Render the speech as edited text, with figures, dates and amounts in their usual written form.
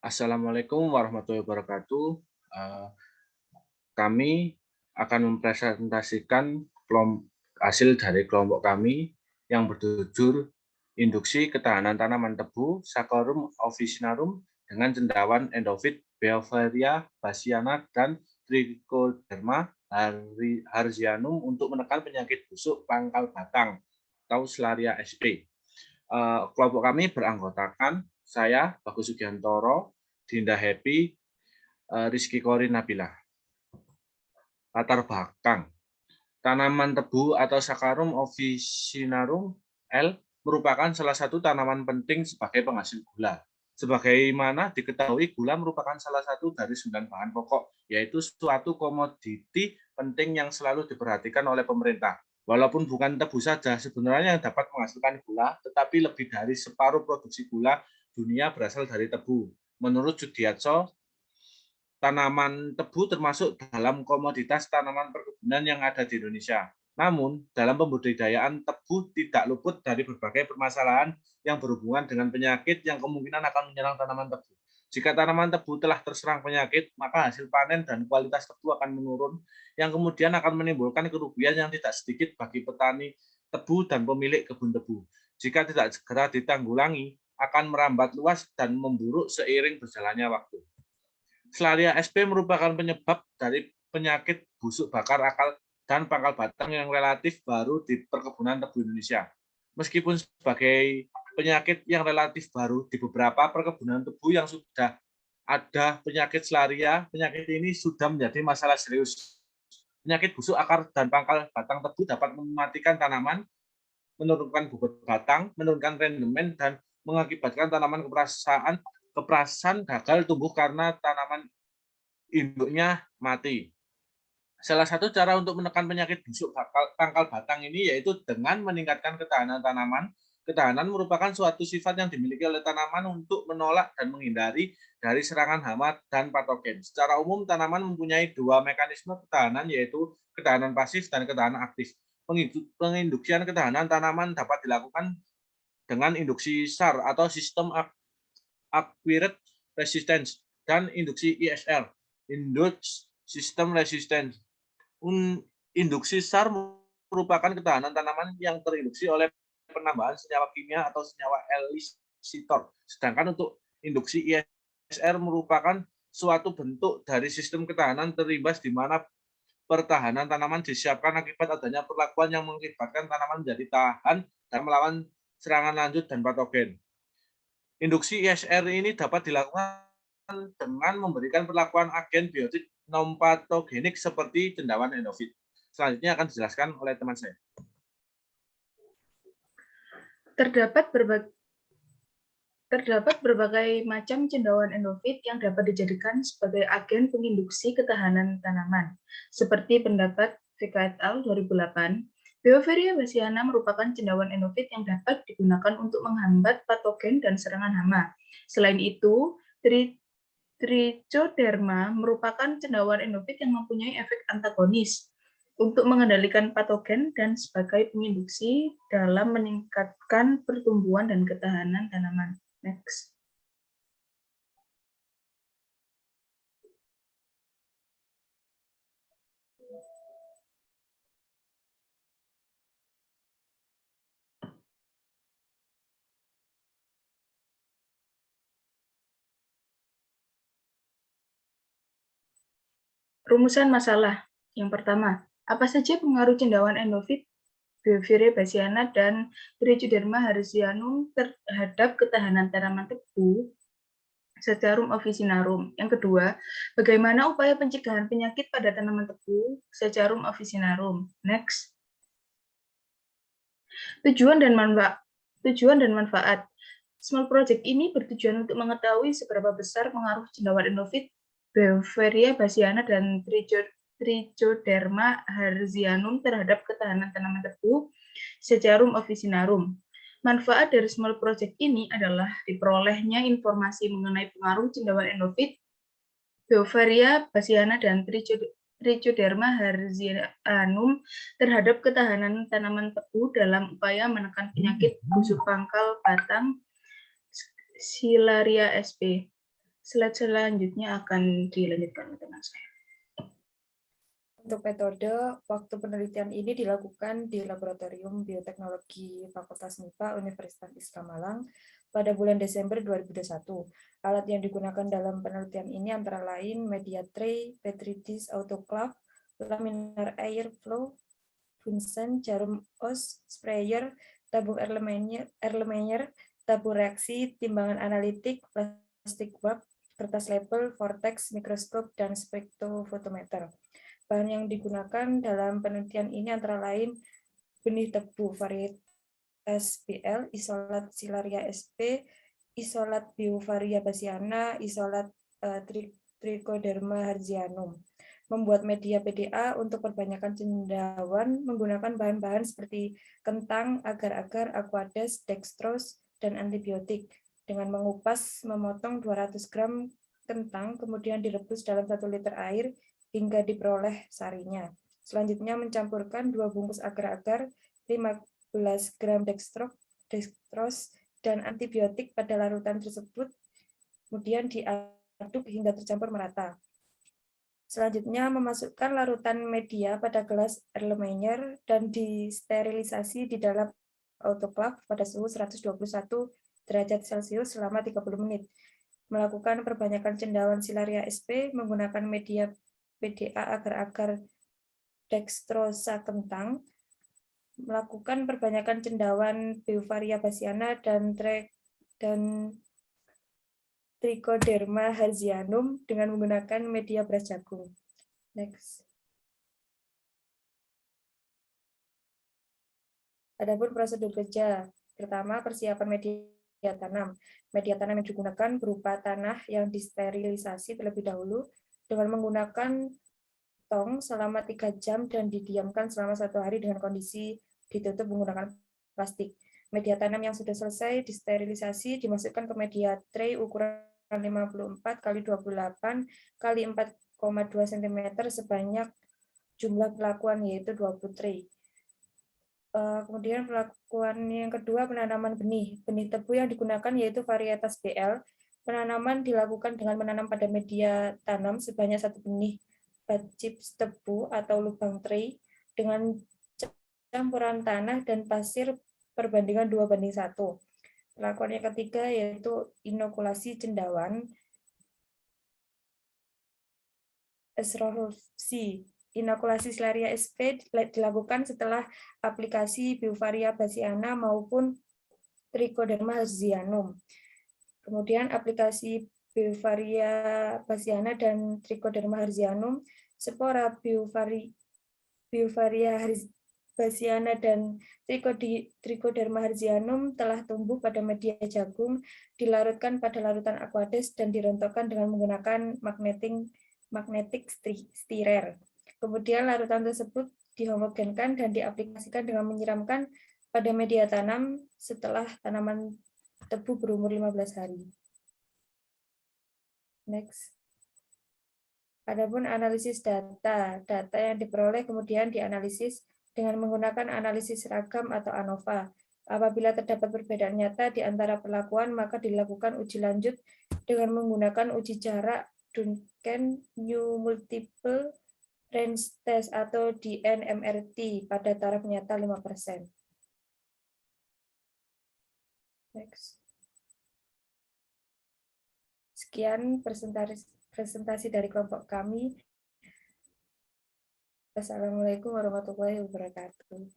Assalamualaikum warahmatullahi wabarakatuh. Eh, Kami akan mempresentasikan hasil dari kelompok kami yang berjudul Induksi Ketahanan Tanaman Tebu Saccharum officinarum dengan cendawan endofit Beauveria bassiana dan Trichoderma harzianum untuk menekan penyakit busuk pangkal batang atau Slaria sp. Kelompok kami beranggotakan saya, Bagus Sugiantoro, Dinda Happy, Rizky Korin Nabila. Latar belakang. Tanaman tebu atau Saccharum officinarum L merupakan salah satu tanaman penting sebagai penghasil gula. Sebagaimana diketahui, gula merupakan salah satu dari 9 bahan pokok, yaitu suatu komoditi penting yang selalu diperhatikan oleh pemerintah. Walaupun bukan tebu saja sebenarnya yang dapat menghasilkan gula, tetapi lebih dari separuh produksi gula dunia berasal dari tebu. Menurut Judiatso, tanaman tebu termasuk dalam komoditas tanaman perkebunan yang ada di Indonesia. Namun, dalam pembudidayaan tebu tidak luput dari berbagai permasalahan yang berhubungan dengan penyakit yang kemungkinan akan menyerang tanaman tebu. Jika tanaman tebu telah terserang penyakit, maka hasil panen dan kualitas tebu akan menurun, yang kemudian akan menimbulkan kerugian yang tidak sedikit bagi petani tebu dan pemilik kebun tebu. Jika tidak segera ditanggulangi, akan merambat luas dan memburuk seiring berjalannya waktu. Slaria sp merupakan penyebab dari penyakit busuk bakar akar dan pangkal batang yang relatif baru di perkebunan tebu Indonesia. Meskipun sebagai penyakit yang relatif baru di beberapa perkebunan tebu yang sudah ada penyakit Slaria, penyakit ini sudah menjadi masalah serius. Penyakit busuk akar dan pangkal batang tebu dapat mematikan tanaman, menurunkan bobot batang, menurunkan rendemen, dan mengakibatkan tanaman keperasan gagal tumbuh karena tanaman induknya mati. Salah satu cara untuk menekan penyakit busuk pangkal batang ini yaitu dengan meningkatkan ketahanan tanaman. Ketahanan merupakan suatu sifat yang dimiliki oleh tanaman untuk menolak dan menghindari dari serangan hama dan patogen. Secara umum, tanaman mempunyai dua mekanisme ketahanan, yaitu ketahanan pasif dan ketahanan aktif. Penginduksian ketahanan tanaman dapat dilakukan dengan induksi SAR atau sistem acquired resistance dan induksi ISR, induced system resistance. Induksi SAR merupakan ketahanan tanaman yang terinduksi oleh penambahan senyawa kimia atau senyawa elisitor. Sedangkan untuk induksi ISR merupakan suatu bentuk dari sistem ketahanan terimbas di mana pertahanan tanaman disiapkan akibat adanya perlakuan yang mengakibatkan tanaman menjadi tahan dan melawan serangan lanjut dan patogen. Induksi ISR ini dapat dilakukan dengan memberikan perlakuan agen biotik non-patogenik seperti cendawan endofit. Selanjutnya akan dijelaskan oleh teman saya. Terdapat berbagai macam cendawan endofit yang dapat dijadikan sebagai agen penginduksi ketahanan tanaman. Seperti pendapat Vika et al. 2008, Beauveria bassiana merupakan cendawan endofit yang dapat digunakan untuk menghambat patogen dan serangan hama. Selain itu, Trichoderma merupakan cendawan endofit yang mempunyai efek antagonis untuk mengendalikan patogen dan sebagai penginduksi dalam meningkatkan pertumbuhan dan ketahanan tanaman. Next. Rumusan masalah. Yang pertama, apa saja pengaruh cendawan endofit, Beauveria bassiana, dan Trichoderma harzianum terhadap ketahanan tanaman tebu, Saccharum officinarum. Yang kedua, bagaimana upaya pencegahan penyakit pada tanaman tebu, Saccharum officinarum. Next. Tujuan dan manfaat. Small project ini bertujuan untuk mengetahui seberapa besar pengaruh cendawan endofit, Beauveria bassiana, dan Trichoderma harzianum terhadap ketahanan tanaman tebu, Saccharum officinarum. Manfaat dari small project ini adalah diperolehnya informasi mengenai pengaruh cendawan endofit, Beauveria bassiana, dan Trichoderma harzianum terhadap ketahanan tanaman tebu dalam upaya menekan penyakit busuk pangkal batang Slaria sp. Slide selanjutnya akan dilanjutkan oleh teman saya. Untuk metode, waktu penelitian ini dilakukan di Laboratorium Bioteknologi Fakultas MIPA Universitas Islam Malang pada bulan Desember 2021. Alat yang digunakan dalam penelitian ini antara lain media tray, petri dish autoclave, laminar air flow, Bunsen, jarum os, sprayer, tabung Erlenmeyer, tabung reaksi, timbangan analitik, plastik wrap, kertas label, vortex, mikroskop, dan spektrofotometer. Bahan yang digunakan dalam penelitian ini antara lain benih tebu varietas BL, isolat Silaria sp, isolat Beauveria bassiana, isolat Trichoderma herzianum. Membuat media PDA untuk perbanyakan cendawan menggunakan bahan-bahan seperti kentang, agar-agar, aquades, dextrose, dan antibiotik. Dengan mengupas, memotong 200 gram kentang, kemudian direbus dalam 1 liter air hingga diperoleh sarinya. Selanjutnya mencampurkan 2 bungkus agar-agar, 15 gram dextrose, dan antibiotik pada larutan tersebut, kemudian diaduk hingga tercampur merata. Selanjutnya memasukkan larutan media pada gelas Erlenmeyer dan disterilisasi di dalam autoclave pada suhu 121 derajat Celcius selama 30 menit. Melakukan perbanyakan cendawan Silaria sp menggunakan media PDA agar-agar dextrosa kentang, melakukan perbanyakan cendawan Beauveria bassiana dan Trichoderma herzianum dengan menggunakan media beras jagung. Next. Adapun prosedur kerja. Pertama, persiapan media tanam. Media tanam yang digunakan berupa tanah yang disterilisasi terlebih dahulu dengan menggunakan tong selama 3 jam dan didiamkan selama 1 hari dengan kondisi ditutup menggunakan plastik. Media tanam yang sudah selesai disterilisasi dimasukkan ke media tray ukuran 54 x 28 x 4,2 cm sebanyak jumlah pelakuan yaitu 20 tray. Kemudian pelakuan yang kedua, penanaman benih. Benih tebu yang digunakan yaitu varietas BL. Penanaman dilakukan dengan menanam pada media tanam sebanyak 1 benih chips tebu atau lubang tray dengan campuran tanah dan pasir perbandingan 2:1. Pelakuan yang ketiga yaitu inokulasi cendawan. Inokulasi Silaria sp dilakukan setelah aplikasi Beauveria bassiana maupun Trichoderma herzianum. Kemudian aplikasi Beauveria bassiana dan Trichoderma herzianum, spora Beauveria bassiana dan Trichoderma herzianum telah tumbuh pada media jagung, dilarutkan pada larutan aquades dan dirontokkan dengan menggunakan magnetic stirrer. Kemudian larutan tersebut dihomogenkan dan diaplikasikan dengan menyiramkan pada media tanam setelah tanaman tebu berumur 15 hari. Next. Adapun analisis data. Data yang diperoleh kemudian dianalisis dengan menggunakan analisis ragam atau ANOVA. Apabila terdapat perbedaan nyata di antara perlakuan, maka dilakukan uji lanjut dengan menggunakan uji jarak Duncan New Multiple Range Test atau DNMRT pada taraf nyata 5%. Next. Sekian presentasi dari kelompok kami. Wassalamualaikum warahmatullahi wabarakatuh.